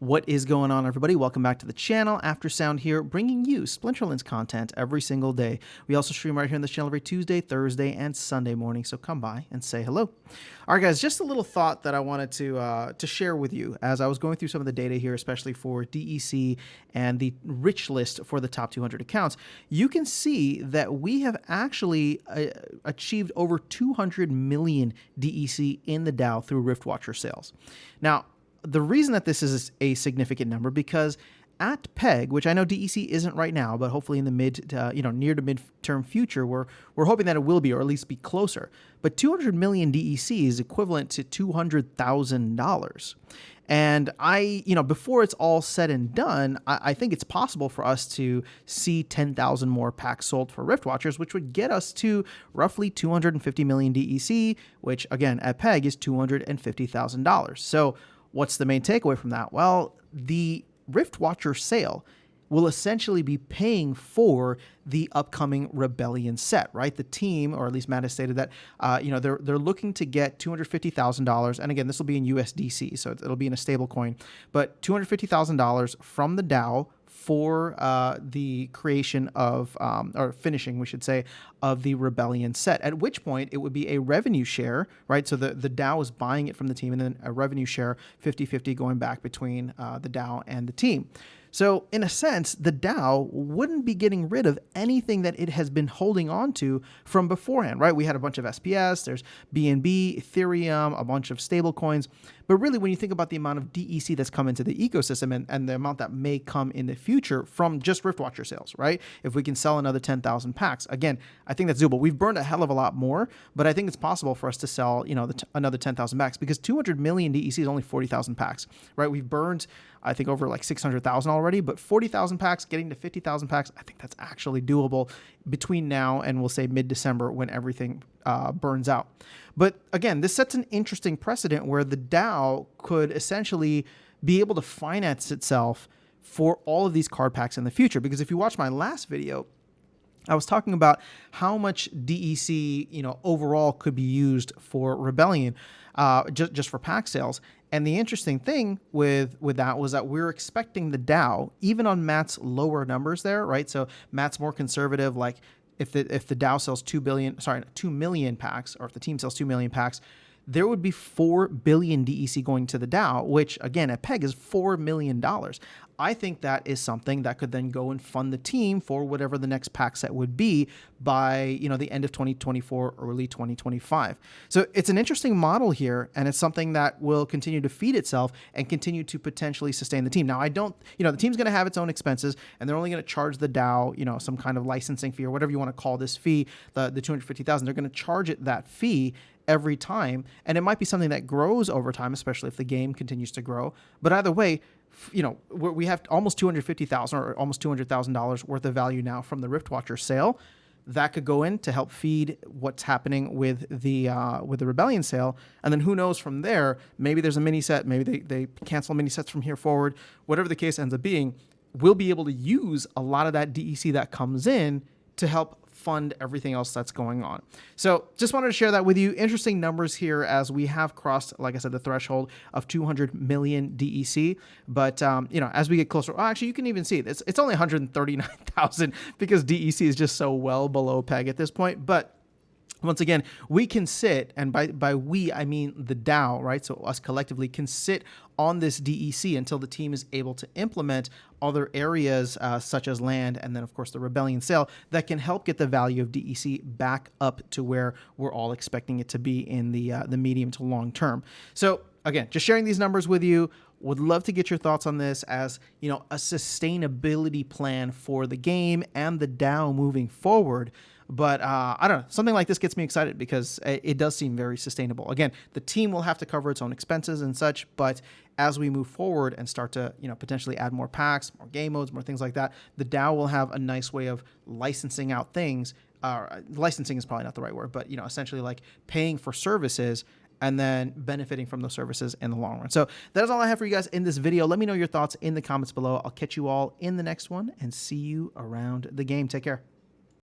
What is going on, everybody? Welcome back to the channel. Aftersound here, bringing you Splinterlands content every single day. We also stream right here on this channel every Tuesday, Thursday, and Sunday morning, so come by and say hello. All right, guys, just a little thought that I wanted to share with you as I was going through some of the data here, especially for DEC and the rich list for the top 200 accounts. You can see that we have actually achieved over 200 million DEC in the DAO through Riftwatcher sales. Now, the reason that this is a significant number because at PEG, which I know DEC isn't right now, but hopefully in the near to mid-term future, we're hoping that it will be, or at least be closer. But 200 million DEC is equivalent to $200,000. And before it's all said and done, I think it's possible for us to see 10,000 more packs sold for Riftwatchers, which would get us to roughly 250 million DEC, which again at PEG is $250,000. So what's the main takeaway from that? Well, the Riftwatcher sale will essentially be paying for the upcoming Rebellion set, right? The team, or at least Matt has stated that, they're looking to get $250,000, and again, this will be in USDC, so it'll be in a stable coin, but $250,000 from the DAO for the creation of, or finishing, we should say, of the Rebellion set, at which point it would be a revenue share, right? So the DAO is buying it from the team, and then a revenue share 50-50 going back between the DAO and the team. So in a sense, the DAO wouldn't be getting rid of anything that it has been holding on to from beforehand, right? We had a bunch of SPS, there's BNB, Ethereum, a bunch of stable coins. But really, when you think about the amount of DEC that's come into the ecosystem and the amount that may come in the future from just Riftwatcher sales, right? If we can sell another 10,000 packs, again, I think that's doable. We've burned a hell of a lot more, but I think it's possible for us to sell, another 10,000 packs because 200 million DEC is only 40,000 packs, right? We've burned, I think, over like 600,000 already, but 40,000 packs, getting to 50,000 packs, I think that's actually doable between now and we'll say mid-December when everything burns out. But again, this sets an interesting precedent where the DAO could essentially be able to finance itself for all of these card packs in the future. Because if you watch my last video, I was talking about how much DEC, overall could be used for Rebellion, just for pack sales. And the interesting thing with that was that we're expecting the DAO, even on Matt's lower numbers there, right? So Matt's more conservative, like if the DAO sells 2 million packs, or if the team sells 2 million packs, there would be 4 billion DEC going to the DAO, which again at PEG is $4 million. I think that is something that could then go and fund the team for whatever the next pack set would be by the end of 2024, early 2025. So it's an interesting model here, and it's something that will continue to feed itself and continue to potentially sustain the team. Now, the team's going to have its own expenses, and they're only going to charge the DAO, some kind of licensing fee or whatever you want to call this fee, the 250,000. They're going to charge it that fee every time, and it might be something that grows over time, especially if the game continues to grow. But either way, we have almost $250,000 or almost $200,000 worth of value now from the Riftwatcher sale. That could go in to help feed what's happening with the Rebellion sale, and then who knows from there? Maybe there's a mini set. Maybe they cancel mini sets from here forward. Whatever the case ends up being, we'll be able to use a lot of that DEC that comes in to help fund everything else that's going on. So just wanted to share that with you. Interesting numbers here as we have crossed, like I said, the threshold of 200 million DEC. But, as we get closer, actually, you can even see it. It's only 139,000 because DEC is just so well below PEG at this point. But once again, we can sit, and by we, I mean the DAO, right? So us collectively can sit on this DEC until the team is able to implement other areas such as land and then, of course, the Rebellion sale that can help get the value of DEC back up to where we're all expecting it to be in the medium to long term. So again, just sharing these numbers with you. Would love to get your thoughts on this as, a sustainability plan for the game and the DAO moving forward. But I don't know, something like this gets me excited because it does seem very sustainable. Again, the team will have to cover its own expenses and such, but as we move forward and start to, potentially add more packs, more game modes, more things like that, the DAO will have a nice way of licensing out things. Licensing is probably not the right word, but, essentially like paying for services and then benefiting from those services in the long run. So that is all I have for you guys in this video. Let me know your thoughts in the comments below. I'll catch you all in the next one and see you around the game. Take care.